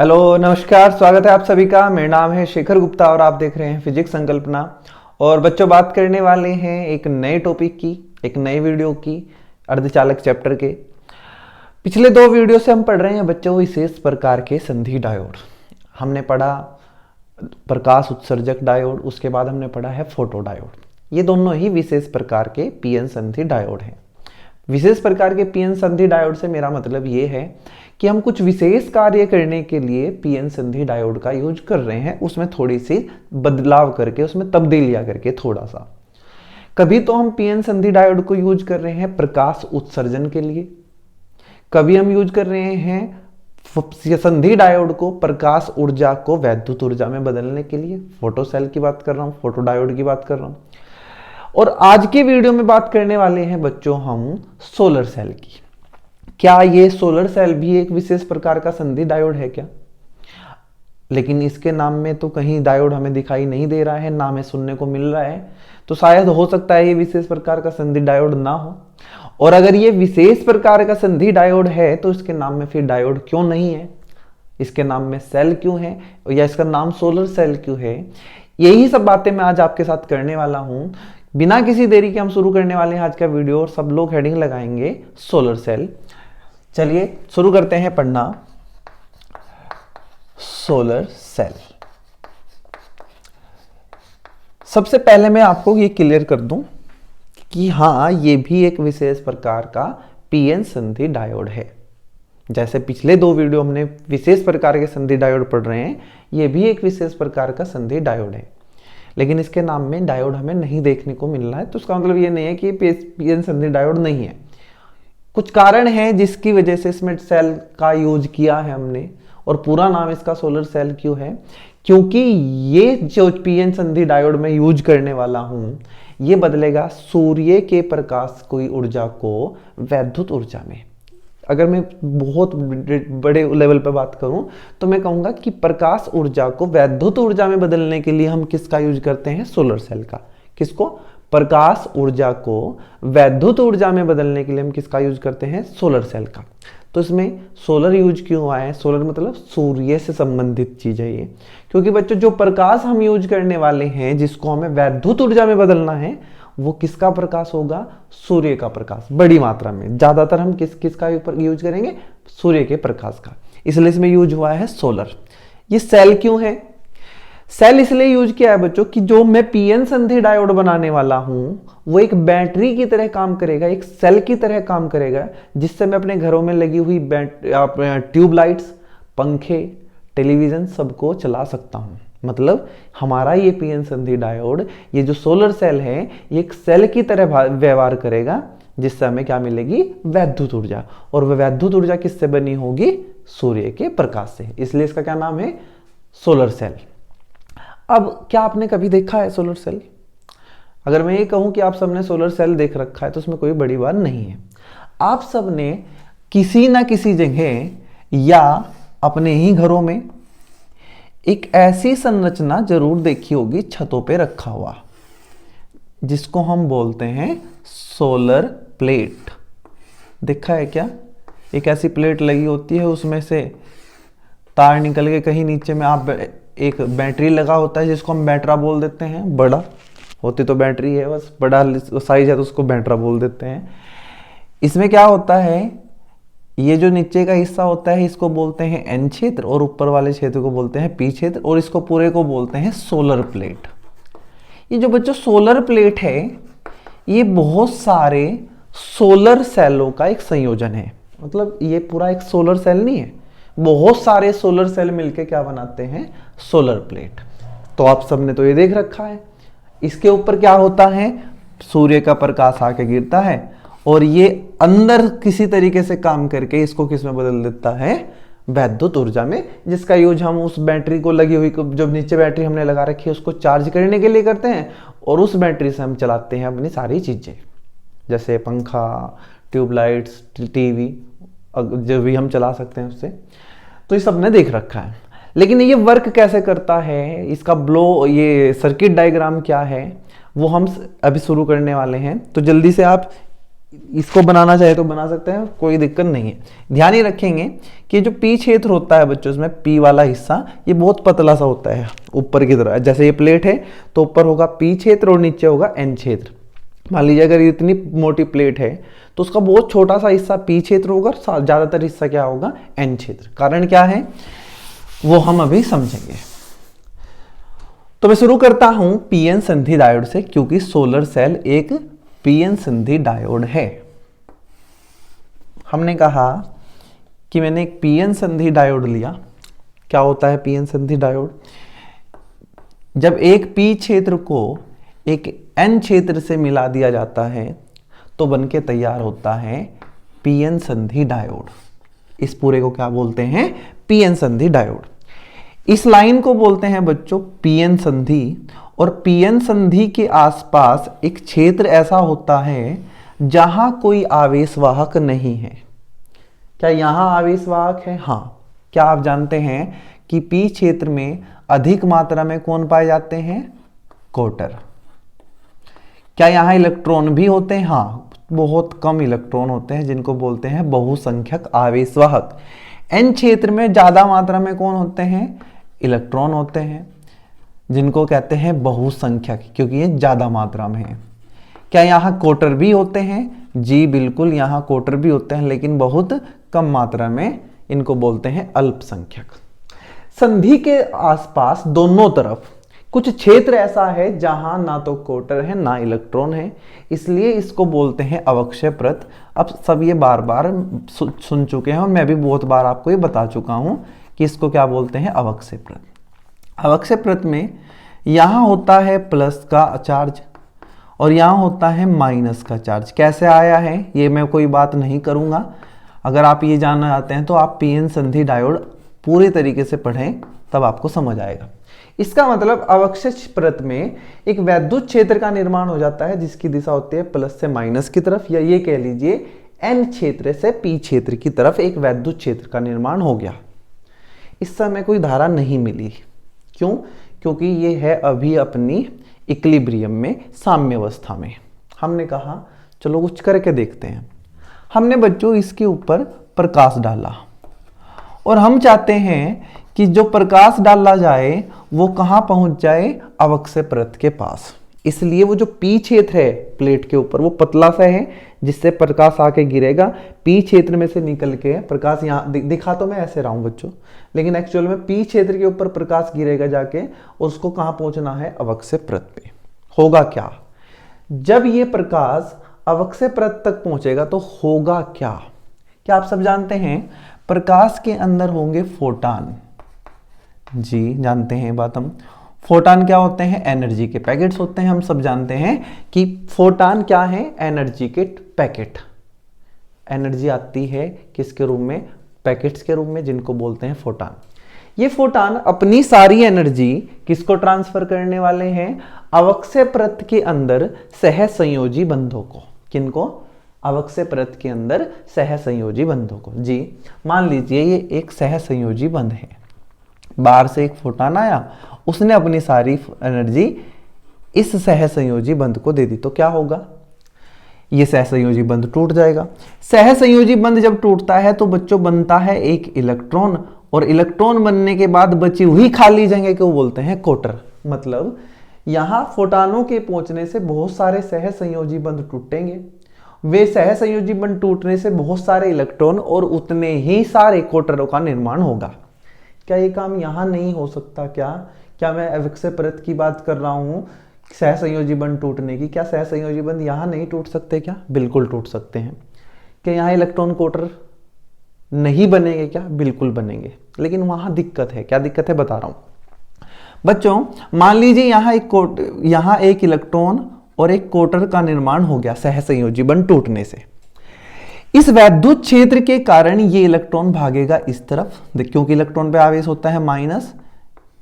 Hello नमस्कार, स्वागत है आप सभी का। मेरा नाम है शेखर गुप्ता और आप देख रहे हैं फिजिक्स संकल्पना। और बच्चों, बात करने वाले हैं एक नए टॉपिक की, एक नई वीडियो की, अर्धचालक चैप्टर के। पिछले दो वीडियो से हम पढ़ रहे हैं बच्चों विशेष प्रकार के संधि डायोड। हमने पढ़ा प्रकाश उत्सर्जक डायोड, उसके बाद हमने पढ़ा है फोटो डायोड। ये दोनों ही विशेष प्रकार के पीएन संधि डायोड हैं। विशेष प्रकार के पीएन संधि डायोड से मेरा मतलब ये है कि हम कुछ विशेष कार्य करने के लिए पीएन संधि डायोड का यूज कर रहे हैं, उसमें थोड़ी सी बदलाव करके, उसमें तब्दीलियां करके थोड़ा सा। कभी तो हम पीएन संधि डायोड को यूज कर रहे हैं प्रकाश उत्सर्जन के लिए, कभी हम यूज कर रहे हैं संधि डायोड को प्रकाश ऊर्जा को वैद्युत ऊर्जा में बदलने के लिए। फोटो सेल की बात कर रहा हूं, फोटो डायोड की बात कर रहा हूं। और आज के वीडियो में बात करने वाले हैं बच्चों हम सोलर सेल की। क्या ये सोलर सेल भी एक विशेष प्रकार का संधि डायोड है क्या? लेकिन इसके नाम में तो कहीं डायोड हमें दिखाई नहीं दे रहा है, ना हमें सुनने को मिल रहा है, तो शायद हो सकता है ये विशेष प्रकार का संधि डायोड ना हो। और अगर ये विशेष प्रकार का संधि डायोड है तो इसके नाम में फिर डायोड क्यों नहीं है, इसके नाम में सेल क्यों है, या इसका नाम सोलर सेल क्यों है? यही सब बातें मैं आज आपके साथ करने वाला हूं। बिना किसी देरी के हम शुरू करने वाले हैं आज का वीडियो और सब लोग हेडिंग लगाएंगे सोलर सेल। चलिए शुरू करते हैं पढ़ना सोलर सेल। सबसे पहले मैं आपको ये क्लियर कर दूं कि हाँ, ये भी एक विशेष प्रकार का पीएन संधि डायोड है। जैसे पिछले दो वीडियो हमने विशेष प्रकार के संधि डायोड पढ़ रहे हैं, ये भी एक विशेष प्रकार का संधि डायोड है, लेकिन इसके नाम में डायोड हमें नहीं देखने को मिल रहा है। तो उसका मतलब ये नहीं है कि पीएन संधि डायोड नहीं है। कुछ कारण है जिसकी वजह से इसमें सेल का यूज किया है हमने। और पूरा नाम इसका सोलर सेल क्यों है? क्योंकि ये जो पीएन संधि डायोड में यूज करने वाला हूं, ये बदलेगा सूर्य के प्रकाश की ऊर्जा को वैद्युत ऊर्जा में। अगर मैं बहुत बड़े लेवल पर बात करूं तो मैं कहूंगा कि प्रकाश ऊर्जा को वैद्युत ऊर्जा में बदलने के लिए हम किसका यूज करते हैं? सोलर सेल का। किसको? प्रकाश ऊर्जा को वैद्युत ऊर्जा में बदलने के लिए हम किसका यूज करते हैं? सोलर सेल का। तो इसमें सोलर यूज क्यों हुआ है? सोलर मतलब सूर्य से संबंधित चीज है ये। क्योंकि बच्चों जो प्रकाश हम यूज करने वाले हैं, जिसको हमें वैद्युत ऊर्जा में बदलना है, वो किसका प्रकाश होगा? सूर्य का प्रकाश। बड़ी मात्रा में, ज्यादातर हम किसका यूज करेंगे? सूर्य के प्रकाश का। इसलिए इसमें यूज हुआ है सोलर। ये सेल क्यों है? सेल इसलिए यूज किया है बच्चों कि जो मैं पीएन संधि डायोड बनाने वाला हूं, वो एक बैटरी की तरह काम करेगा, एक सेल की तरह काम करेगा, जिससे मैं अपने घरों में लगी हुई ट्यूबलाइट्स, पंखे, टेलीविजन सबको चला सकता हूं। मतलब हमारा ये पीएन संधि डायोड, ये जो सोलर सेल है, ये एक सेल की तरह व्यवहार करेगा, जिससे हमें क्या मिलेगी? वैद्युत ऊर्जा। और वह वैद्युत ऊर्जा किससे बनी होगी? सूर्य के प्रकाश से। इसलिए इसका क्या नाम है? Solar cell. अब क्या आपने कभी देखा है सोलर सेल? अगर मैं ये कहूं कि आप सबने सोलर सेल देख रखा है तो उसमें कोई बड़ी बात नहीं है। आप सबने किसी ना किसी जगह या अपने ही घरों में एक ऐसी संरचना जरूर देखी होगी छतों पे रखा हुआ, जिसको हम बोलते हैं सोलर प्लेट। देखा है क्या? एक ऐसी प्लेट लगी होती है, उसमें से तार निकल के कहीं नीचे में आप एक बैटरी लगा होता है, जिसको हम बैटरा बोल देते हैं। बड़ा होती तो बैटरी है, बस बड़ा साइज है तो उसको बैटरा बोल देते हैं। इसमें क्या होता है? ये जो नीचे का हिस्सा होता है, इसको बोलते हैं एन क्षेत्र, और ऊपर वाले क्षेत्र को बोलते हैं पी क्षेत्र, और इसको पूरे को बोलते हैं सोलर प्लेट। ये जो बच्चों सोलर प्लेट है, ये बहुत सारे सोलर सेलों का एक संयोजन है। मतलब ये पूरा एक सोलर सेल नहीं है, बहुत सारे सोलर सेल मिलके क्या बनाते हैं? Solar plate. तो आप सबने तो ये देख रखा है। इसके ऊपर क्या होता है? सूर्य का प्रकाश आके गिरता है और ये अंदर किसी तरीके से काम करके इसको किस में बदल देता है? वैद्युत ऊर्जा में, जिसका यूज हम उस बैटरी को लगी हुई, जो नीचे बैटरी हमने लगा रखी है, उसको चार्ज करने के लिए करते हैं, और उस बैटरी से हम चलाते हैं अपनी सारी चीजें, जैसे पंखा, ट्यूबलाइट्स, टीवी, जो भी हम चला सकते हैं उससे। तो ये सबने देख रखा है। लेकिन ये वर्क कैसे करता है, इसका ये सर्किट डायग्राम क्या है, वो हम अभी शुरू करने वाले हैं। तो जल्दी से आप इसको बनाना चाहे तो बना सकते हैं, कोई दिक्कत नहीं है। ध्यान ही रखेंगे कि जो पी क्षेत्र होता है बच्चों, इसमें पी वाला हिस्सा ये बहुत पतला सा होता है ऊपर की तरफ। जैसे ये प्लेट है तो ऊपर होगा पी क्षेत्र और नीचे होगा एन क्षेत्र। मान लीजिए अगर इतनी मोटी प्लेट है तो उसका बहुत छोटा सा हिस्सा पी क्षेत्र होगा, ज्यादातर हिस्सा क्या होगा, एन क्षेत्र। कारण क्या है वो हम अभी समझेंगे। तो मैं शुरू करता हूं पीएन संधि डायोड से, क्योंकि सोलर सेल एक पीएन संधि डायोड है। हमने कहा कि मैंने एक पीएन संधि डायोड लिया। क्या होता है पीएन संधि डायोड? जब एक पी क्षेत्र को एक एन क्षेत्र से मिला दिया जाता है तो बनके तैयार होता है पीएन संधि डायोड। इस पूरे को क्या बोलते हैं? पीएन संधि डायोड। इस लाइन को बोलते हैं बच्चों पीएन संधि। और पीएन संधि के आसपास एक क्षेत्र ऐसा होता है जहां कोई आवेशवाहक नहीं है। क्या यहां आवेशवाहक है? हाँ। क्या आप जानते हैं कि पी क्षेत्र में अधिक मात्रा में कौन पाए जाते हैं? कोटर। क्या यहां इलेक्ट्रॉन भी होते हैं? हाँ, बहुत कम इलेक्ट्रॉन होते हैं जिनको बोलते हैं बहुसंख्यक आवेशवाहक। एन क्षेत्र में ज्यादा मात्रा में कौन होते हैं? इलेक्ट्रॉन होते हैं जिनको कहते हैं बहुसंख्यक, क्योंकि ये ज्यादा मात्रा में है। क्या यहाँ कोटर भी होते हैं? जी बिल्कुल, यहाँ कोटर भी होते हैं लेकिन बहुत कम मात्रा में। इनको बोलते हैं अल्पसंख्यक। संधि के आसपास दोनों तरफ कुछ क्षेत्र ऐसा है जहां ना तो कोटर है ना इलेक्ट्रॉन है, इसलिए इसको बोलते हैं अवक्षय प्रत। अब सब ये बार बार सुन चुके हैं और मैं भी बहुत बार आपको ये बता चुका हूं कि इसको क्या बोलते हैं? अवक्षय प्रत। अवक्षय प्रत में यहां होता है प्लस का चार्ज और यहां होता है माइनस का चार्ज। कैसे आया है ये मैं कोई बात नहीं करूंगा। अगर आप ये जानना चाहते हैं तो आप पीएन संधि डायोड पूरे तरीके से पढ़ें, तब आपको समझ आएगा। इसका मतलब अवक्षय प्रत में एक वैद्युत क्षेत्र का निर्माण हो जाता है जिसकी दिशा होती है प्लस से माइनस की तरफ, या ये कह लीजिए एन क्षेत्र से पी क्षेत्र की तरफ एक वैद्युत क्षेत्र का निर्माण हो गया। इस समय कोई धारा नहीं मिली। क्यों? क्योंकि ये है अभी अपनी इक्विलिब्रियम में, साम्य अवस्था में। हमने कहा चलो कुछ करके देखते हैं। हमने बच्चों इसके ऊपर प्रकाश डाला और हम चाहते हैं कि जो प्रकाश डाला जाए वो कहां पहुंच जाए? अवक्षय प्रत के पास। इसलिए वो जो पी क्षेत्र है प्लेट के ऊपर वो पतला सा है जिससे प्रकाश आके गिरेगा। पी क्षेत्र में से निकल के प्रकाश यहाँ दिखा तो मैं ऐसे रहा हूं बच्चों, लेकिन एक्चुअल में पी क्षेत्र के ऊपर प्रकाश गिरेगा जाके, उसको कहां पहुंचना है? अवक्षय प्रत पे। होगा क्या जब ये प्रकाश अवक्षय प्रत तक पहुंचेगा? तो होगा क्या? क्या आप सब जानते हैं प्रकाश के अंदर होंगे फोटान? जी जानते हैं बात हम। फोटान क्या होते हैं? एनर्जी के पैकेट्स होते हैं। हम सब जानते हैं कि फोटान क्या है? एनर्जी के पैकेट। एनर्जी आती है किसके रूप में? पैकेट्स के रूप में, जिनको बोलते हैं फोटान। ये फोटान अपनी सारी एनर्जी किसको ट्रांसफर करने वाले हैं? अवक्षय प्रत के अंदर सहसंयोजी बंधों को। किनको? अवक्षय प्रत के अंदर सहसंयोजी बंधों को। जी मान लीजिए ये एक सहसंयोजी बंध है, बाहर से एक फोटान आया, उसने अपनी सारी एनर्जी इस सहसंयोजी बंध को दे दी, तो क्या होगा? ये सहसंयोजी बंध टूट जाएगा। सहसंयोजी बंध जब टूटता है तो बच्चों बनता है एक इलेक्ट्रॉन, और इलेक्ट्रॉन बनने के बाद बची हुई खाली जगह को बोलते हैं कोटर। मतलब यहां फोटानों के पहुंचने से बहुत सारे सहसंयोजी बंध टूटेंगे। वे सहसंयोजी बंध टूटने से बहुत सारे इलेक्ट्रॉन और उतने ही सारे कोटरों का निर्माण होगा। क्या ये काम यहां नहीं हो सकता? क्या मैं अवक्षय प्रत की बात कर रहा हूं सहसंयोजी बंध टूटने की? क्या सहसंयोजी बंध यहां नहीं टूट सकते? क्या बिल्कुल टूट सकते हैं। क्या यहां इलेक्ट्रॉन कोटर नहीं बनेंगे? क्या बिल्कुल बनेंगे, लेकिन वहां दिक्कत है। क्या दिक्कत है बता रहा हूं बच्चों। मान लीजिए यहां एक इलेक्ट्रॉन और एक कोटर का निर्माण हो गया सहसंयोजी बंध टूटने से। इस वैद्युत क्षेत्र के कारण ये इलेक्ट्रॉन भागेगा इस तरफ, क्योंकि इलेक्ट्रॉन पे आवेश होता है माइनस,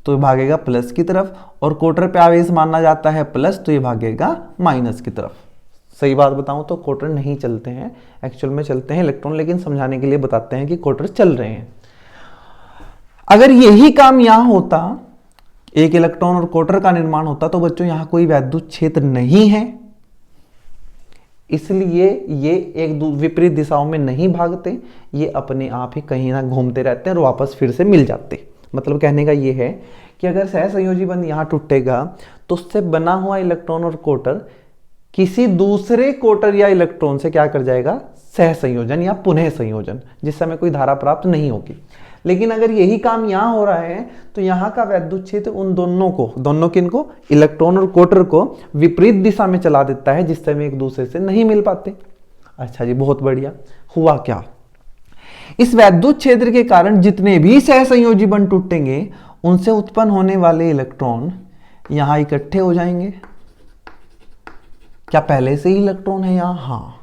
तो ये भागेगा प्लस की तरफ, और कोटर पे आवेश माना जाता है प्लस, तो ये भागेगा माइनस की तरफ। सही बात बताऊं तो कोटर नहीं चलते हैं, एक्चुअल में चलते हैं इलेक्ट्रॉन, लेकिन समझाने के लिए बताते हैं कि कोटर चल रहे हैं। अगर यही काम यहां होता, एक इलेक्ट्रॉन और कोटर का निर्माण होता, तो बच्चों यहां कोई वैद्युत क्षेत्र नहीं है, इसलिए ये एक विपरीत दिशाओं में नहीं भागते, ये अपने आप ही कहीं ना घूमते रहते हैं और वापस फिर से मिल जाते। मतलब कहने का ये है कि अगर सहसंयोजी बंध यहाँ टूटेगा तो उससे बना हुआ इलेक्ट्रॉन और कोटर किसी दूसरे कोटर या इलेक्ट्रॉन से क्या कर जाएगा, सहसंयोजन या पुनः संयोजन, जिस समय कोई धारा प्राप्त नहीं होगी। लेकिन अगर यही काम यहाँ हो रहा है तो यहाँ का वैद्युत क्षेत्र उन दोनों किनको, इलेक्ट्रॉन और कोटर को विपरीत दिशा में चला देता है, जिससे वे एक दूसरे से नहीं मिल पाते। अच्छा जी, बहुत बढ़िया। हुआ क्या, इस वैद्युत क्षेत्र के कारण जितने भी सहसंयोजी बंध टूटेंगे उनसे उत्पन्न होने वाले इलेक्ट्रॉन यहां इकट्ठे हो जाएंगे। क्या पहले से ही इलेक्ट्रॉन है यहाँ? हाँ।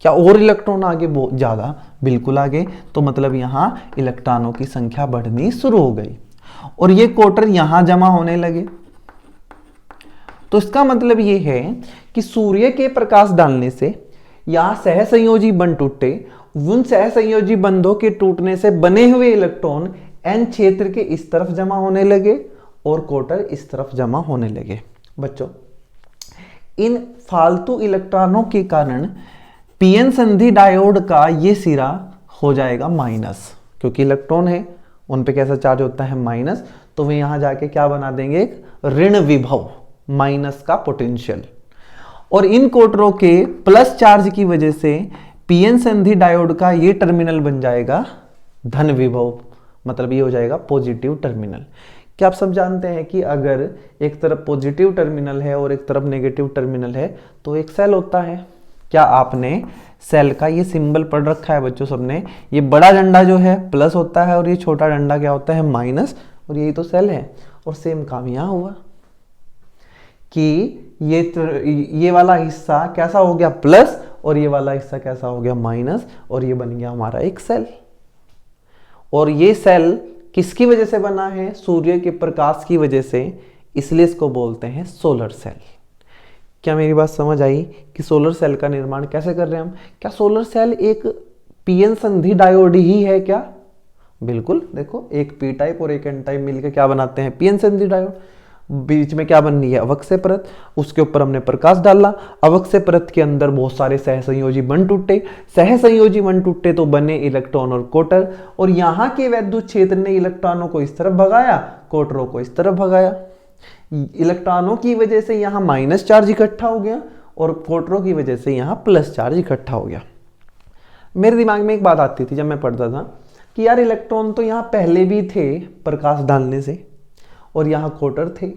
क्या और इलेक्ट्रॉन आगे बहुत ज्यादा? बिल्कुल आगे। तो मतलब यहां इलेक्ट्रॉनों की संख्या बढ़नी शुरू हो गई और ये कोटर यहां जमा होने लगे। तो इसका मतलब ये है कि सूर्य के प्रकाश डालने से यहां सहसंयोजी बंध टूटे, उन सहसंयोजी बंधों के टूटने से बने हुए इलेक्ट्रॉन एन क्षेत्र के इस तरफ जमा होने लगे और कोटर इस तरफ जमा होने लगे। बच्चों, इन फालतू इलेक्ट्रॉनों के कारण पीएन संधि डायोड का ये सिरा हो जाएगा माइनस, क्योंकि इलेक्ट्रॉन है उन पे कैसा चार्ज होता है, माइनस। तो वे यहां जाके क्या बना देंगे, एक ऋण विभव, माइनस का पोटेंशियल। और इन कोटरों के प्लस चार्ज की वजह से पीएन संधि डायोड का ये टर्मिनल बन जाएगा धन विभव, मतलब ये हो जाएगा पॉजिटिव टर्मिनल। क्या आप सब जानते हैं कि अगर एक तरफ पॉजिटिव टर्मिनल है और एक तरफ नेगेटिव टर्मिनल है तो एक सेल होता है। क्या आपने सेल का ये सिंबल पढ़ रखा है बच्चों सबने? ये बड़ा डंडा जो है प्लस होता है और ये छोटा डंडा क्या होता है, माइनस। और यही तो सेल है। और सेम काम यहां हुआ कि ये वाला हिस्सा कैसा हो गया, प्लस, और ये वाला हिस्सा कैसा हो गया, माइनस, और ये बन गया हमारा एक सेल। और ये सेल किसकी वजह से बना है, सूर्य के प्रकाश की वजह से, इसलिए इसको बोलते हैं सोलर सेल। क्या मेरी बात समझ आई कि सोलर सेल का निर्माण कैसे कर रहे हैं हम? क्या सोलर सेल एक पीएन संधि डायोड ही है क्या? बिल्कुल। देखो, एक पी टाइप और एक एन टाइप मिलकर क्या बनाते हैं, पीएन संधि डायोड। बीच में क्या बननी है, अवक्षय परत, उसके ऊपर हमने प्रकाश डाला, अवक्षय परत के अंदर बहुत सारे सहसंयोजी बंध टूटे, सहसंयोजी बंध टूटे तो बने इलेक्ट्रॉन और कोटर, और यहाँ के वैद्युत क्षेत्र ने इलेक्ट्रॉनों को इस तरफ भगाया, कोटरों को इस तरफ भगाया। इलेक्ट्रॉनों की वजह से यहाँ माइनस चार्ज इकट्ठा हो गया और कोटरों की वजह से यहाँ प्लस चार्ज इकट्ठा हो गया। मेरे दिमाग में एक बात आती थी जब मैं पढ़ता था कि यार इलेक्ट्रॉन तो यहाँ पहले भी थे प्रकाश डालने से, और यहाँ कोटर थे,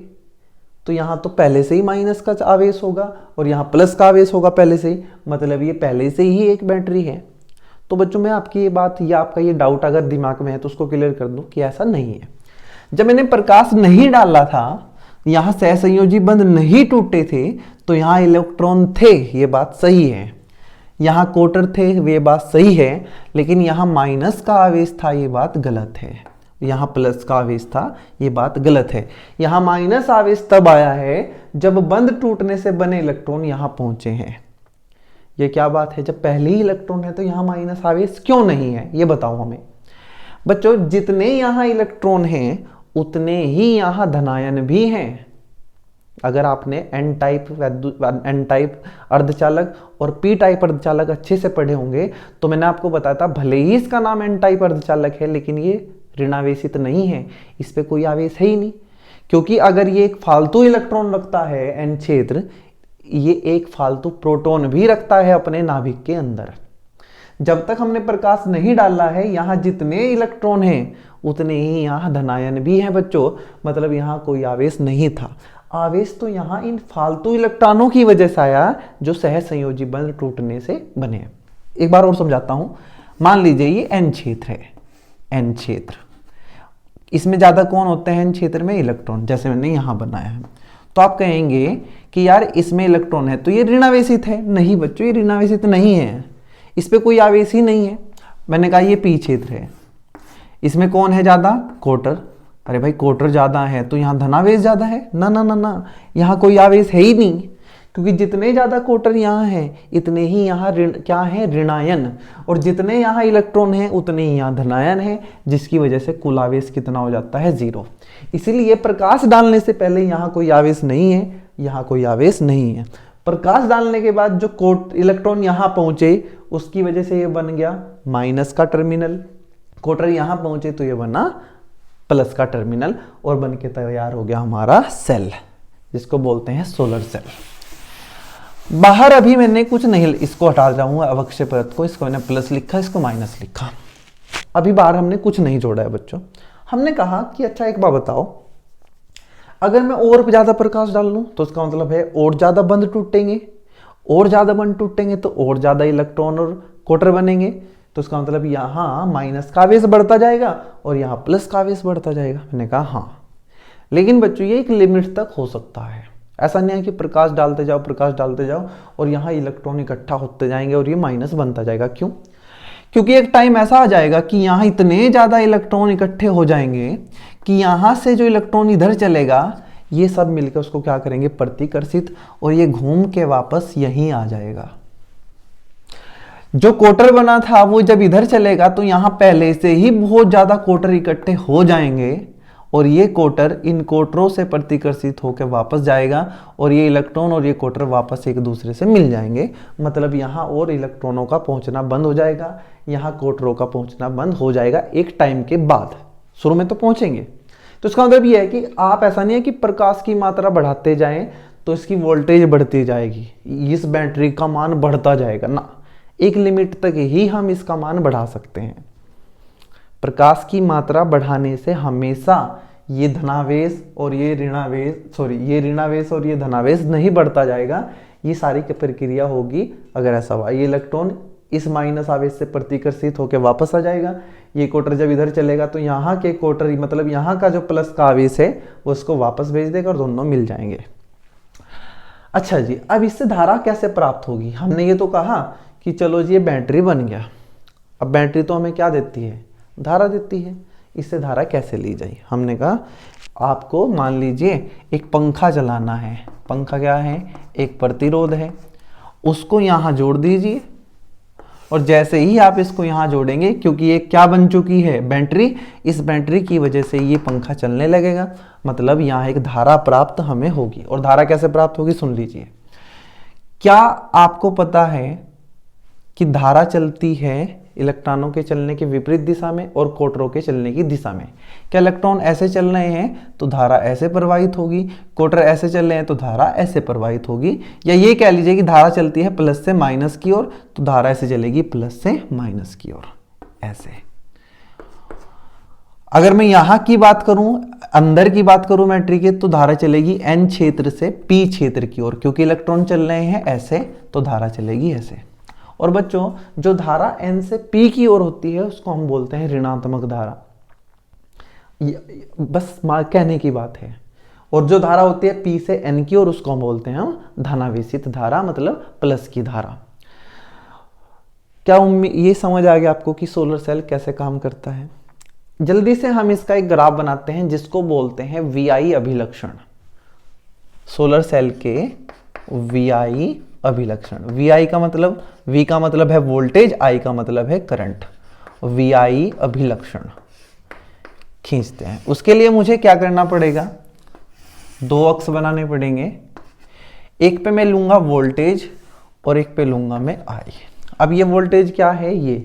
तो यहाँ तो पहले से ही माइनस का आवेश होगा और यहाँ प्लस का आवेश होगा पहले से ही, मतलब ये पहले से ही एक बैटरी है। तो बच्चों, मैं आपकी ये बात या आपका ये डाउट अगर दिमाग में है तो उसको क्लियर कर दूं कि ऐसा नहीं है। जब मैंने प्रकाश नहीं डाला था, यहाँ सहसंयोजी बंध नहीं टूटे थे, तो यहाँ इलेक्ट्रॉन थे, ये बात सही है, यहाँ कोटर थे, ये बात सही है, लेकिन यहाँ माइनस का आवेश था, ये बात गलत है। यहाँ प्लस का आवेश था, ये बात गलत है। यहाँ माइनस आवेश तब आया है जब बंध टूटने से बने इलेक्ट्रॉन यहाँ पहुंचे हैं। ये क्या बात है, जब पहले ही इलेक्ट्रॉन है तो यहाँ माइनस आवेश क्यों नहीं है, ये बताओ हमें। बच्चों, जितने यहाँ इलेक्ट्रॉन हैं उतने ही यहाँ धनायन भी हैं। अगर आपने एन टाइप अर्धचालक और पी टाइप अर्धचालक अच्छे से पढ़े होंगे तो मैंने आपको बताया था, भले ही इसका नाम एन टाइप अर्धचालक है लेकिन ये ऋणावेशित नहीं है, इस पे कोई आवेश है ही नहीं। क्योंकि अगर ये एक फालतू इलेक्ट्रॉन रखता है एन क्षेत्र, ये एक फालतू प्रोटॉन भी रखता है अपने नाभिक के अंदर। जब तक हमने प्रकाश नहीं डाला है, यहाँ जितने इलेक्ट्रॉन हैं उतने ही यहाँ धनायन भी हैं बच्चों, मतलब यहाँ कोई आवेश नहीं था। आवेश तो यहाँ इन फालतू इलेक्ट्रॉनों की वजह से आया जो सहसंयोजी बंध टूटने से बने। एक बार और समझाता हूं। मान लीजिए ये एन क्षेत्र है, एन क्षेत्र, इसमें ज्यादा कौन होते हैं एन क्षेत्र में, इलेक्ट्रॉन, जैसे मैंने यहां बनाया है। तो आप कहेंगे कि यार इसमें इलेक्ट्रॉन है तो ये ऋणावेशित है। नहीं बच्चों, ये ऋणावेशित नहीं है, इस पे कोई आवेश ही नहीं है। मैंने कहा ये पी क्षेत्र है, इसमें कौन है ज्यादा, कोटर। अरे भाई कोटर ज्यादा है तो यहाँ धनावेश ज्यादा है, ना ना ना ना, यहाँ कोई आवेश है ही नहीं, क्योंकि जितने ज्यादा कोटर यहाँ हैं इतने ही यहाँ क्या है, ऋणायन, और जितने यहाँ इलेक्ट्रॉन हैं उतने ही यहाँ धनायन है, जिसकी वजह से कुल आवेश कितना हो जाता है, 0। इसीलिए प्रकाश डालने से पहले यहाँ कोई आवेश नहीं है, यहाँ कोई आवेश नहीं है। प्रकाश डालने के बाद जो इलेक्ट्रॉन यहां पहुंचे उसकी वजह से ये बन गया माइनस का टर्मिनल, क्वार्टर यहां पहुंचे तो ये बना प्लस का टर्मिनल, और बन के तैयार हो गया हमारा सेल, जिसको बोलते हैं सोलर सेल। बाहर अभी मैंने कुछ नहीं, इसको हटा जाऊंगा अवक्षय परत को, इसको मैंने प्लस लिखा, इसको माइनस लिखा। अभी बाहर हमने कुछ नहीं जोड़ा है बच्चों। हमने कहा कि अच्छा एक बात बताओ, अगर मैं और ज्यादा प्रकाश डाल लूं तो उसका मतलब है और ज्यादा बंध टूटेंगे, और ज्यादा बंध टूटेंगे तो और ज्यादा इलेक्ट्रॉन और क्वार्टर बनेंगे, तो उसका मतलब यहां माइनस का आवेश बढ़ता जाएगा और यहां प्लस का आवेश बढ़ता जाएगा। मैंने कहा हाँ, लेकिन बच्चों ये एक लिमिट तक हो सकता है। ऐसा नहीं है कि प्रकाश डालते जाओ और यहाँ इलेक्ट्रॉन इकट्ठा होते जाएंगे और ये माइनस बनता जाएगा। क्यों? क्योंकि एक टाइम ऐसा आ जाएगा कि यहाँ इतने ज़्यादा इलेक्ट्रॉन इकट्ठे हो जाएंगे कि यहाँ से जो इलेक्ट्रॉन इधर चलेगा ये सब मिलकर उसको क्या करेंगे, प्रतिकर्षित, और ये घूम के वापस यहीं आ जाएगा। जो क्वार्टर बना था वो जब इधर चलेगा तो यहाँ पहले से ही बहुत ज़्यादा क्वार्टर इकट्ठे हो जाएंगे और ये क्वार्टर इन क्वार्टरों से प्रतिकर्षित होकर वापस जाएगा और ये इलेक्ट्रॉन और ये क्वार्टर वापस एक दूसरे से मिल जाएंगे। मतलब यहाँ और इलेक्ट्रॉनों का पहुंचना बंद हो जाएगा, यहाँ क्वार्टरों का पहुंचना बंद हो जाएगा एक टाइम के बाद। शुरू में तो पहुंचेंगे। तो इसका मतलब ये है कि आप, ऐसा नहीं है कि प्रकाश की मात्रा बढ़ाते जाएं तो इसकी वोल्टेज बढ़ती जाएगी, इस बैटरी का मान बढ़ता जाएगा ना, एक लिमिट तक ही हम इसका मान बढ़ा सकते हैं। प्रकाश की मात्रा बढ़ाने से हमेशा ये धनावेश और ये ऋणावेश, ये ऋणावेश और ये धनावेश नहीं बढ़ता जाएगा। ये सारी प्रक्रिया होगी अगर ऐसा हुआ, ये इलेक्ट्रॉन इस माइनस आवेश से प्रतिकर्षित होकर वापस आ जाएगा, ये क्वार्टर जब इधर चलेगा तो यहाँ के क्वार्टर, मतलब यहाँ का जो प्लस का आवेश है वो उसको वापस भेज देगा और दोनों मिल जाएंगे। अच्छा जी, अब इससे धारा कैसे प्राप्त होगी? हमने ये तो कहा कि चलो जी ये बैटरी बन गया। अब बैटरी तो हमें क्या देती है? धारा देती है। इससे धारा कैसे ली जाए? हमने कहा आपको मान लीजिए एक पंखा चलाना है। पंखा क्या है? एक प्रतिरोध है, उसको यहाँ जोड़ दीजिए और जैसे ही आप इसको यहाँ जोड़ेंगे, क्योंकि ये क्या बन चुकी है? बैटरी। इस बैटरी की वजह से ये पंखा चलने लगेगा, मतलब यहाँ एक धारा प्राप्त हमें होगी। और धारा कैसे प्राप्त होगी सुन लीजिए। क्या आपको पता है कि धारा चलती है इलेक्ट्रॉनों के चलने के विपरीत दिशा में और क्वार्टरों के चलने की दिशा में? क्या इलेक्ट्रॉन ऐसे चल रहे हैं तो धारा ऐसे प्रवाहित होगी, क्वार्टर ऐसे चल रहे हैं तो धारा ऐसे प्रवाहित होगी? या ये कह लीजिए कि धारा चलती है प्लस से माइनस की ओर तो धारा ऐसे चलेगी प्लस से माइनस की ओर, ऐसे। अगर मैं यहां की बात करूं, अंदर की बात करूं बैटरी के, तो धारा चलेगी एन क्षेत्र से पी क्षेत्र की ओर, क्योंकि इलेक्ट्रॉन चल रहे हैं ऐसे तो धारा चलेगी ऐसे। और बच्चों, जो धारा N से P की ओर होती है उसको हम बोलते हैं ऋणात्मक धारा। बस कहने की बात है। और जो धारा होती है P से N की ओर उसको हम बोलते हैं हम धनावेशित धारा, मतलब प्लस की धारा। क्या ये समझ आ गया आपको कि सोलर सेल कैसे काम करता है? जल्दी से हम इसका एक ग्राफ बनाते हैं जिसको बोलते हैं VI अभिलक्षण। सोलर सेल के VI अभिलक्षण। VI का मतलब, V का मतलब है वोल्टेज, I का मतलब है करंट। VI अभिलक्षण खींचते हैं। उसके लिए मुझे क्या करना पड़ेगा? दो अक्ष बनाने पड़ेंगे। एक पे मैं लूंगा वोल्टेज और एक पे लूंगा मैं I। अब ये वोल्टेज क्या है? ये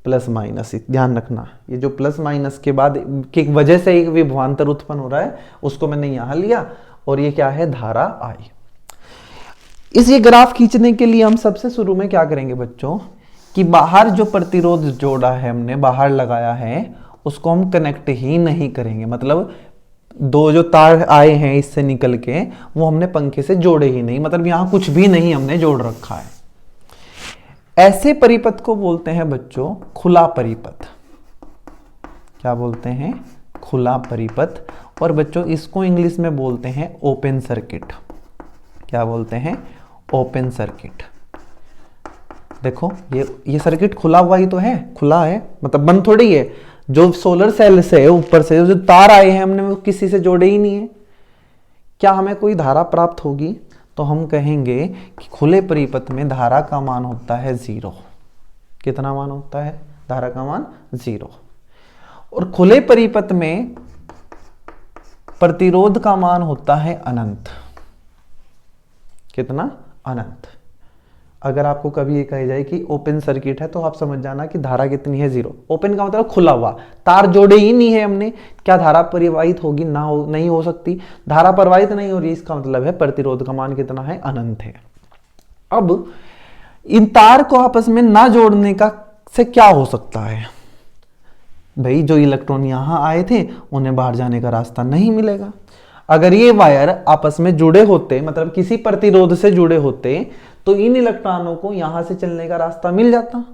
प्लस माइनस, ध्यान रखना, ये जो प्लस माइनस के बाद की वजह से एक विभवांतर उत्पन्न हो रहा है उसको मैंने यहां लिया, और ये क्या है? धारा I। इस ये ग्राफ खींचने के लिए हम सबसे शुरू में क्या करेंगे बच्चों, कि बाहर जो प्रतिरोध जोड़ा है हमने, बाहर लगाया है, उसको हम कनेक्ट ही नहीं करेंगे। मतलब दो जो तार आए हैं इससे निकल के, वो हमने पंखे से जोड़े ही नहीं, मतलब यहां कुछ भी नहीं हमने जोड़ रखा है। ऐसे परिपथ को बोलते हैं बच्चों खुला परिपथ। क्या बोलते हैं? खुला परिपथ। और बच्चों इसको इंग्लिश में बोलते हैं ओपन सर्किट। क्या बोलते हैं? Open circuit. देखो ये सर्किट खुला हुआ ही तो है, खुला है, मतलब बंद थोड़ी है। जो सोलर सेल से ऊपर से जो तार आए हैं हमने वो किसी से जोड़े ही नहीं है। क्या हमें कोई धारा प्राप्त होगी? तो हम कहेंगे कि खुले परिपथ में धारा का मान होता है 0। कितना मान होता है? धारा का मान 0। और खुले परिपथ में प्रतिरोध का मान होता है अनंत। कितना? अनंत। अगर आपको कभी ये कही जाए कि ओपन सर्किट है तो आप समझ जाना कि धारा कितनी है, 0। ओपन का मतलब खुला हुआ, तार जोड़े ही नहीं है हमने, क्या धारा प्रवाहित होगी? ना हो, नहीं हो सकती। धारा प्रवाहित नहीं हो रही, इसका मतलब है प्रतिरोध का मान कितना है? अनंत है। अब इन तार को आपस में ना जोड़ने का से क्या हो सकता है भाई? जो इलेक्ट्रॉन यहां आए थे उन्हें बाहर जाने का रास्ता नहीं मिलेगा। अगर ये वायर आपस में जुड़े होते, मतलब किसी प्रतिरोध से जुड़े होते, तो इन इलेक्ट्रॉनों को यहां से चलने का रास्ता मिल जाता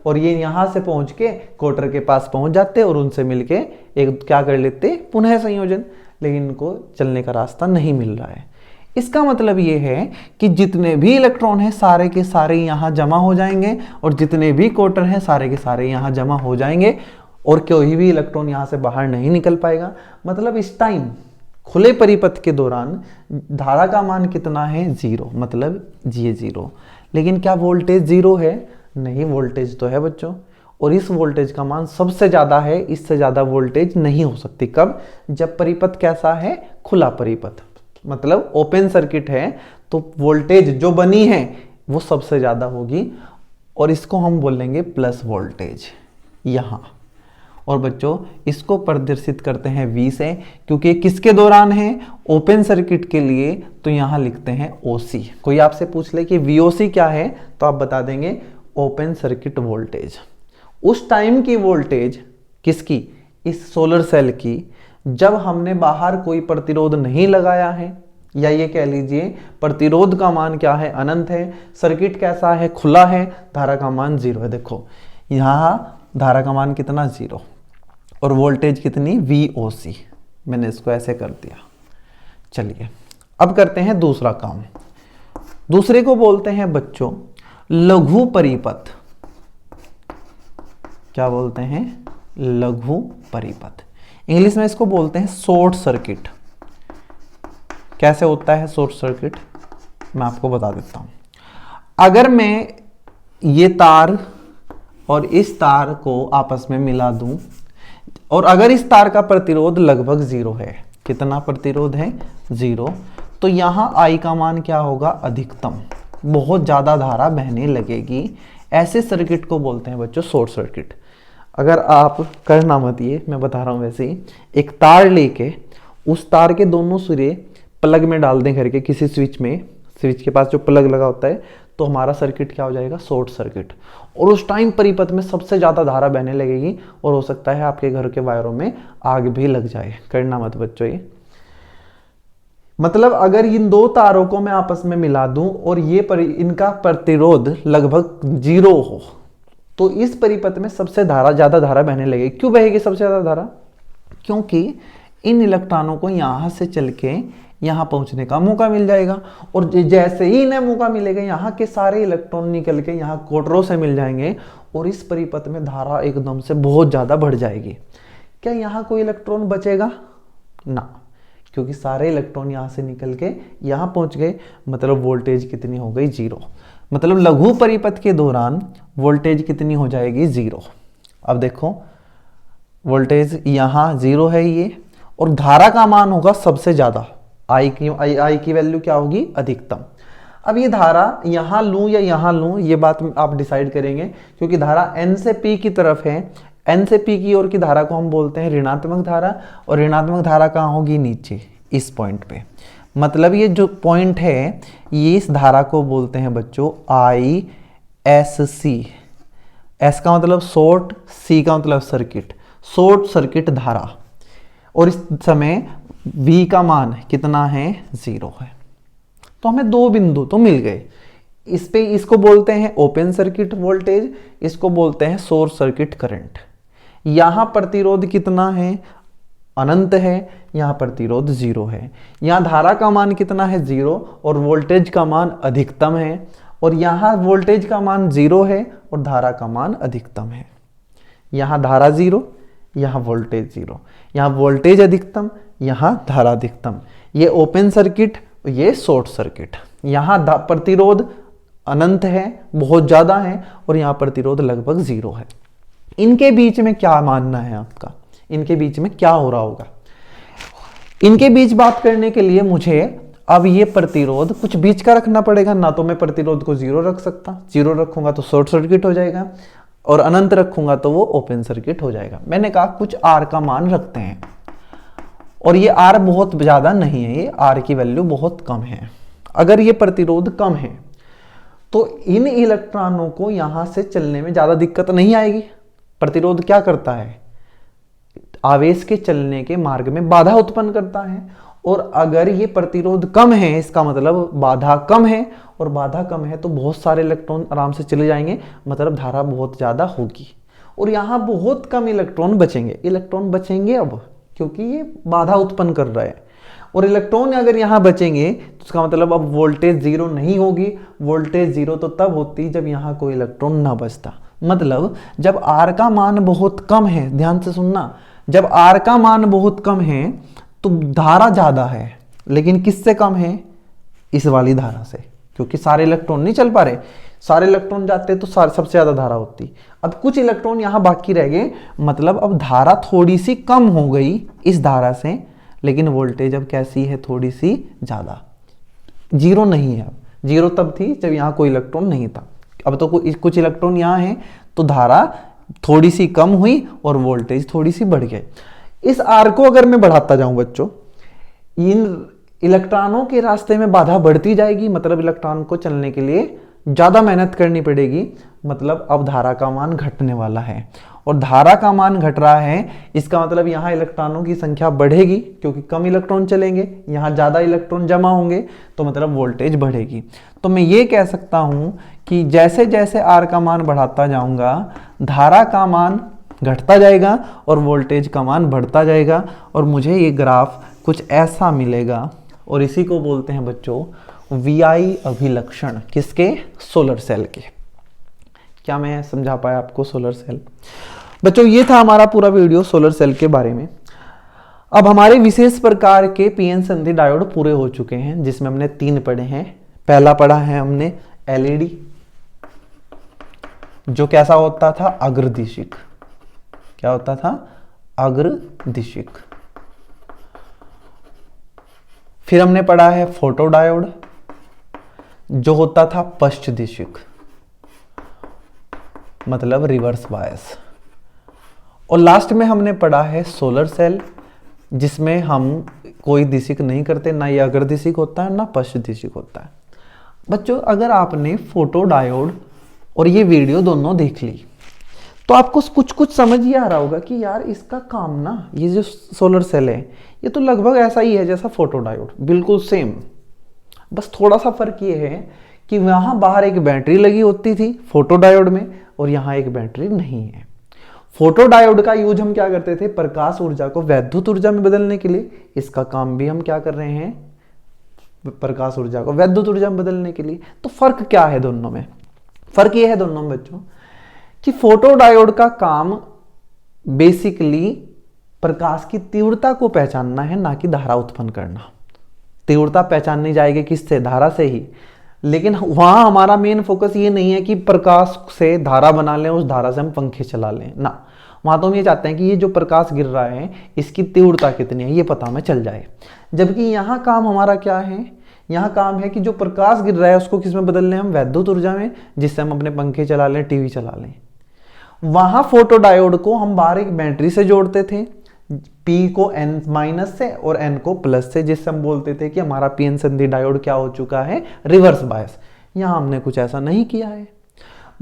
और ये यहां से पहुंच के कोटर के पास पहुंच जाते और उनसे मिलके एक क्या कर लेते? पुनः संयोजन। लेकिन इनको चलने का रास्ता नहीं मिल रहा है। इसका मतलब ये है कि जितने भी इलेक्ट्रॉन हैं सारे के सारे यहां जमा हो जाएंगे और जितने भी कोटर हैं सारे के सारे यहां जमा हो जाएंगे और कोई भी इलेक्ट्रॉन यहां से बाहर नहीं निकल पाएगा। मतलब इस टाइम खुले परिपथ के दौरान धारा का मान कितना है? 0। मतलब ये 0। लेकिन क्या वोल्टेज 0 है? नहीं, वोल्टेज तो है बच्चों, और इस वोल्टेज का मान सबसे ज्यादा है। इससे ज्यादा वोल्टेज नहीं हो सकती। कब? जब परिपथ कैसा है? खुला परिपथ, मतलब ओपन सर्किट है, तो वोल्टेज जो बनी है वो सबसे ज्यादा होगी और इसको हम बोलेंगे प्लस वोल्टेज यहां। और बच्चों इसको प्रदर्शित करते हैं V से, क्योंकि किसके दौरान है? ओपन सर्किट के लिए, तो यहां लिखते हैं OC। कोई आपसे पूछ ले कि VOC क्या है, तो आप बता देंगे ओपन सर्किट वोल्टेज। उस टाइम की वोल्टेज किसकी? इस सोलर सेल की, जब हमने बाहर कोई प्रतिरोध नहीं लगाया है, या ये कह लीजिए प्रतिरोध का मान क्या है? अनंत है। सर्किट कैसा है? खुला है। धारा का मान 0 है। देखो यहां धारा का मान कितना? 0 और वोल्टेज कितनी? VOC। मैंने इसको ऐसे कर दिया। चलिए अब करते हैं दूसरा काम। दूसरे को बोलते हैं बच्चों लघु परिपथ। क्या बोलते हैं? लघु परिपथ। इंग्लिश में इसको बोलते हैं शॉर्ट सर्किट। कैसे होता है शॉर्ट सर्किट? मैं आपको बता देता हूं। अगर मैं ये तार और इस तार को आपस में मिला दूं और अगर इस तार का प्रतिरोध लगभग 0 है, कितना प्रतिरोध है? 0, तो यहां I का मान क्या होगा? अधिकतम। बहुत ज्यादा धारा बहने लगेगी। ऐसे सर्किट को बोलते हैं बच्चों शॉर्ट सर्किट। अगर आप करना मत, ये मैं बता रहा हूं वैसे ही, एक तार लेके उस तार के दोनों सिरे प्लग में डाल दें करके किसी स्विच में, स्विच के पास जो प्लग लगा होता है, तो हमारा सर्किट क्या हो जाएगा? Short circuit. और उस टाइम परिपथ में सबसे ज्यादा धारा बहने लगेगी और हो सकता है आपके घर के वायरों में आग भी लग जाए। करना मत बच्चों ये। मतलब अगर इन दो तारों को मैं आपस में मिला दूं और ये इनका प्रतिरोध लगभग 0 हो, तो इस परिपथ में सबसे ज्यादा धारा बहने लगेगी। क्यों बहेगी सबसे ज्यादा धारा? क्योंकि इन इलेक्ट्रॉनों को यहां से चल के यहां पहुंचने का मौका मिल जाएगा और जैसे ही इन्हें मौका मिलेगा यहां के सारे इलेक्ट्रॉन निकल के यहां कोटरों से मिल जाएंगे और इस परिपथ में धारा एकदम से बहुत ज्यादा बढ़ जाएगी। क्या यहां कोई इलेक्ट्रॉन बचेगा? ना, क्योंकि सारे इलेक्ट्रॉन यहां से निकल के यहां पहुंच गए। मतलब वोल्टेज कितनी हो गई? 0। मतलब लघु परिपथ के दौरान वोल्टेज कितनी हो जाएगी? 0। अब देखो वोल्टेज यहां 0 है ये, और धारा का मान होगा सबसे ज्यादा। आई की वैल्यू क्या होगी? अधिकतम। अब ये धारा यहां लूं या यहां लूं, ये बात आप डिसाइड करेंगे, क्योंकि धारा N से P की तरफ है। N से P की ओर की धारा को हम बोलते हैं ऋणात्मक धारा, और ऋणात्मक धारा कहां होगी? नीचे इस पॉइंट पे। मतलब ये जो पॉइंट है, ये इस धारा को बोलते हैं बच्चों ISC। S का मतलब शॉर्ट, C का मतलब सर्किट, शॉर्ट सर्किट धारा। और इस समय V का मान कितना है? 0 है। तो हमें दो बिंदु तो मिल गए। इस पे इसको बोलते हैं ओपन सर्किट वोल्टेज, इसको बोलते हैं शॉर्ट सर्किट करंट। यहां प्रतिरोध कितना है? अनंत है। यहां प्रतिरोध 0 है। यहां धारा का मान कितना है? 0, और वोल्टेज का मान अधिकतम है। और यहां वोल्टेज का मान 0 है और धारा का मान अधिकतम है। यहां धारा 0, यहां वोल्टेज 0। यहां वोल्टेज अधिकतम, यहां धारा अधिकतम। ये ओपन सर्किट, ये शॉर्ट सर्किट। यहां प्रतिरोध अनंत है, बहुत ज्यादा है, और यहां प्रतिरोध लगभग 0 है। इनके बीच में क्या मानना है आपका? इनके बीच में क्या हो रहा होगा? इनके बीच बात करने के लिए मुझे अब ये प्रतिरोध कुछ बीच का रखना पड़ेगा, ना तो मैं प्रतिरोध को 0 रख सकता, 0 रखूंगा तो शॉर्ट सर्किट हो जाएगा, और अनंत रखूंगा तो वो ओपन सर्किट हो जाएगा। मैंने कहा कुछ R का मान रखते हैं, और ये R बहुत ज्यादा नहीं है, ये R की वैल्यू बहुत कम है। अगर ये प्रतिरोध कम है तो इन इलेक्ट्रॉनों को यहां से चलने में ज्यादा दिक्कत नहीं आएगी। प्रतिरोध क्या करता है, आवेश के चलने के मार्ग में बाधा उत्पन्न करता है, और अगर ये प्रतिरोध कम है इसका मतलब बाधा कम है, और बाधा कम है तो बहुत सारे इलेक्ट्रॉन आराम से चले जाएंगे, मतलब धारा बहुत ज्यादा होगी, और यहाँ बहुत कम इलेक्ट्रॉन बचेंगे अब, क्योंकि ये बाधा उत्पन्न कर रहा है। और इलेक्ट्रॉन अगर यहाँ बचेंगे तो उसका मतलब अब वोल्टेज 0 नहीं होगी। वोल्टेज 0 तो तब होती जब यहाँ कोई इलेक्ट्रॉन ना बचता। मतलब जब R का मान बहुत कम है, ध्यान से सुनना, जब R का मान बहुत कम है तो धारा ज्यादा है, लेकिन किससे कम है, इस वाली धारा से, क्योंकि सारे इलेक्ट्रॉन नहीं चल पा रहे, सारे इलेक्ट्रॉन जाते तो सबसे ज्यादा धारा होती। अब कुछ इलेक्ट्रॉन यहां बाकी रह गए, मतलब अब धारा थोड़ी सी कम हो गई इस धारा से, लेकिन वोल्टेज अब कैसी है, थोड़ी सी ज्यादा। 0 नहीं है, अब 0 तब थी जब यहां कोई इलेक्ट्रॉन नहीं था। अब तो कुछ इलेक्ट्रॉन यहां है तो धारा थोड़ी सी कम हुई और वोल्टेज थोड़ी सी बढ़ गई। इस R को अगर मैं बढ़ाता जाऊं बच्चों, इन इलेक्ट्रॉनों के रास्ते में बाधा बढ़ती जाएगी, मतलब इलेक्ट्रॉन को चलने के लिए ज्यादा मेहनत करनी पड़ेगी, मतलब अब धारा का मान घटने वाला है। और धारा का मान घट रहा है, इसका मतलब यहां इलेक्ट्रॉनों की संख्या बढ़ेगी, क्योंकि कम इलेक्ट्रॉन चलेंगे, यहां ज्यादा इलेक्ट्रॉन जमा होंगे, तो मतलब वोल्टेज बढ़ेगी। तो मैं ये कह सकता हूं कि जैसे जैसे R का मान बढ़ाता जाऊंगा, धारा का मान घटता जाएगा और वोल्टेज का मान बढ़ता जाएगा, और मुझे ये ग्राफ कुछ ऐसा मिलेगा, और इसी को बोलते हैं बच्चों VI अभिलक्षण। किसके, सोलर सेल के। क्या मैं समझा पाया आपको सोलर सेल? बच्चों ये था हमारा पूरा वीडियो सोलर सेल के बारे में। अब हमारे विशेष प्रकार के पीएन संधि डायोड पूरे हो चुके हैं, जिसमें हमने 3 पढ़े हैं। पहला पढ़ा है हमने LED, जो कैसा होता था, अग्रदिशिक। क्या होता था, अग्रदिशिक। फिर हमने पढ़ा है फोटोडायोड, जो होता था पश्चदिशिक, मतलब रिवर्स बायस। और लास्ट में हमने पढ़ा है सोलर सेल, जिसमें हम कोई दिशिक नहीं करते, ना ये अग्रदिशिक होता है ना पश्चदिशिक होता है। बच्चों अगर आपने फोटोडायोड और ये वीडियो दोनों देख ली तो आपको कुछ समझ ही आ रहा होगा कि यार इसका काम ना, ये जो सोलर सेल है ये तो लगभग ऐसा ही है जैसा फोटोडायोड, बिल्कुल सेम। बस थोड़ा सा फर्क ये है कि वहां बाहर एक बैटरी लगी होती थी फोटोडायोड में, और यहां एक बैटरी नहीं है। फोटोडायोड का यूज हम क्या करते थे, प्रकाश ऊर्जा को वैद्युत ऊर्जा में बदलने के लिए। इसका काम भी हम क्या कर रहे हैं, प्रकाश ऊर्जा को वैद्युत ऊर्जा में बदलने के लिए। तो फर्क क्या है दोनों में? फर्क ये है दोनों में बच्चों कि फोटोडायोड का काम बेसिकली प्रकाश की तीव्रता को पहचानना है, ना कि धारा उत्पन्न करना। तीव्रता पहचाननी जाएगी किससे, धारा से ही। लेकिन वहां हमारा मेन फोकस ये नहीं है कि प्रकाश से धारा बना लें, उस धारा से हम पंखे चला लें, ना। वहां तो हम ये चाहते हैं कि ये जो प्रकाश गिर रहा है इसकी तीव्रता कितनी है ये पता हमें चल जाए। जबकि यहाँ काम हमारा क्या है, यहाँ काम है कि जो प्रकाश गिर रहा है उसको किस में बदल लें हम, वैद्युत ऊर्जा में, जिससे हम अपने पंखे चला लें, टीवी चला लें। वहां फोटोडायोड को हम बाहर एक बैटरी से जोड़ते थे, P को N- से और N को प्लस से, जिससे हम बोलते थे कि हमारा पीएन संधि डायोड क्या हो चुका है, रिवर्स बायस। यहां हमने कुछ ऐसा नहीं किया है।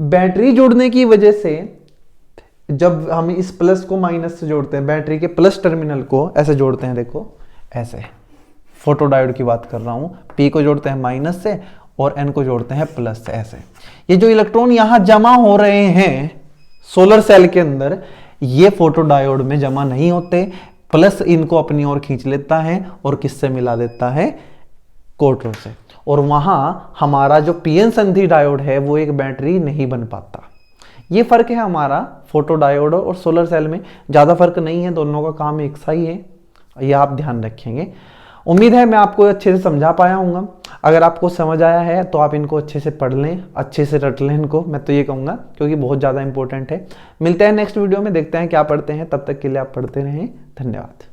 बैटरी जोड़ने की वजह से जब हम इस प्लस को माइनस से जोड़ते हैं, बैटरी के प्लस टर्मिनल को ऐसे जोड़ते हैं, देखो ऐसे, फोटोडायोड की बात कर रहा हूं, P को जोड़ते हैं माइनस से और N को जोड़ते हैं प्लस से, ऐसे। ये जो इलेक्ट्रॉन यहां जमा हो रहे हैं सोलर सेल के अंदर, ये फोटोडायोड में जमा नहीं होते, प्लस इनको अपनी ओर खींच लेता है और किससे मिला देता है, कोटरों से। और वहां हमारा जो पीएन संधि डायोड है वो एक बैटरी नहीं बन पाता। ये फर्क है हमारा फोटोडायोड और सोलर सेल में, ज्यादा फर्क नहीं है, दोनों का काम एक सा ही है, ये आप ध्यान रखेंगे। उम्मीद है मैं आपको अच्छे से समझा पाया हूँ। अगर आपको समझ आया है तो आप इनको अच्छे से पढ़ लें, अच्छे से रट लें इनको, मैं तो ये कहूँगा, क्योंकि बहुत ज़्यादा इंपॉर्टेंट है। मिलते हैं नेक्स्ट वीडियो में, देखते हैं क्या पढ़ते हैं। तब तक के लिए आप पढ़ते रहें। धन्यवाद।